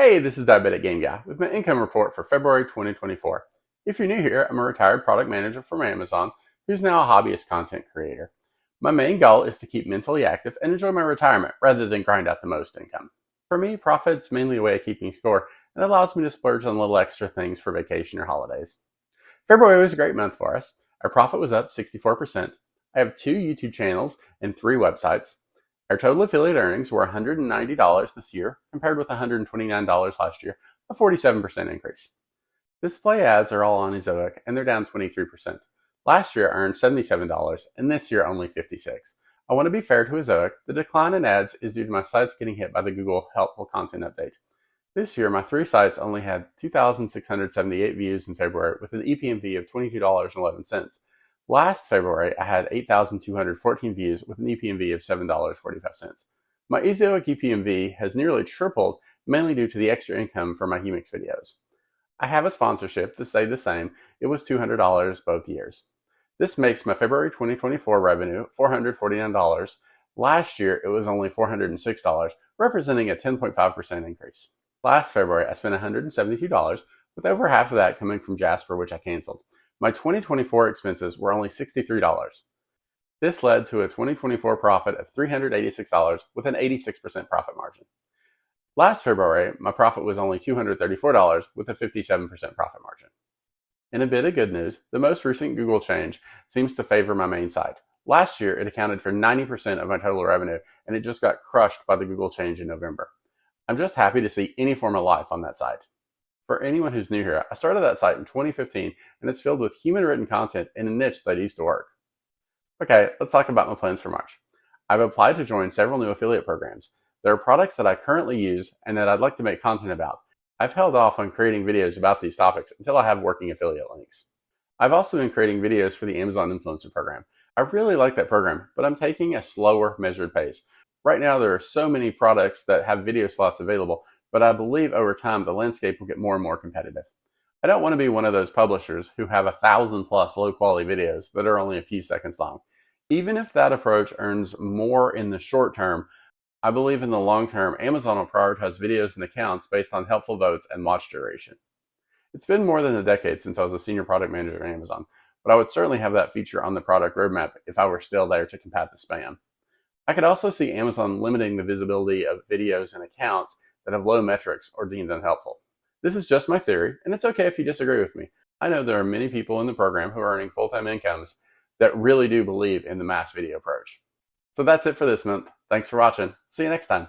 Hey, this is Diabetic Game Guy with my income report for February 2024. If you're new here, I'm a retired product manager from Amazon who's now a hobbyist content creator. My main goal is to keep mentally active and enjoy my retirement rather than grind out the most income. For me, profit's mainly a way of keeping score and allows me to splurge on little extra things for vacation or holidays. February was a great month for us. Our profit was up 64%. I have 2 YouTube channels and 3 websites. Our total affiliate earnings were $190 this year, compared with $129 last year, a 47% increase. Display ads are all on Ezoic, and they're down 23%. Last year I earned $77, and this year only $56. I want to be fair to Ezoic. The decline in ads is due to my sites getting hit by the Google Helpful Content Update. This year, my 3 sites only had 2,678 views in February with an EPMV of $22.11. Last February, I had 8,214 views with an EPMV of $7.45. My Ezoic EPMV has nearly tripled, mainly due to the extra income from my Humix videos. I have a sponsorship that stayed the same. It was $200 both years. This makes my February 2024 revenue $449. Last year, it was only $406, representing a 10.5% increase. Last February, I spent $172, with over half of that coming from Jasper, which I canceled. My 2024 expenses were only $63. This led to a 2024 profit of $386 with an 86% profit margin. Last February, my profit was only $234 with a 57% profit margin. In a bit of good news, the most recent Google change seems to favor my main site. Last year, it accounted for 90% of my total revenue, and it just got crushed by the Google change in November. I'm just happy to see any form of life on that site. For anyone who's new here, I started that site in 2015, and it's filled with human-written content in a niche that used to work. Okay, let's talk about my plans for March. I've applied to join several new affiliate programs. There are products that I currently use and that I'd like to make content about. I've held off on creating videos about these topics until I have working affiliate links. I've also been creating videos for the Amazon Influencer program. I really like that program, but I'm taking a slower, measured pace. Right now, there are so many products that have video slots available, but I believe over time the landscape will get more and more competitive. I don't want to be one of those publishers who have 1,000+ low-quality videos that are only a few seconds long. Even if that approach earns more in the short term, I believe in the long term, Amazon will prioritize videos and accounts based on helpful votes and watch duration. It's been more than a decade since I was a senior product manager at Amazon, but I would certainly have that feature on the product roadmap if I were still there to combat the spam. I could also see Amazon limiting the visibility of videos and accounts that have low metrics or deemed unhelpful. This is just my theory, and it's okay if you disagree with me. I know there are many people in the program who are earning full-time incomes that really do believe in the mass video approach. So that's it for this month. Thanks for watching. See you next time.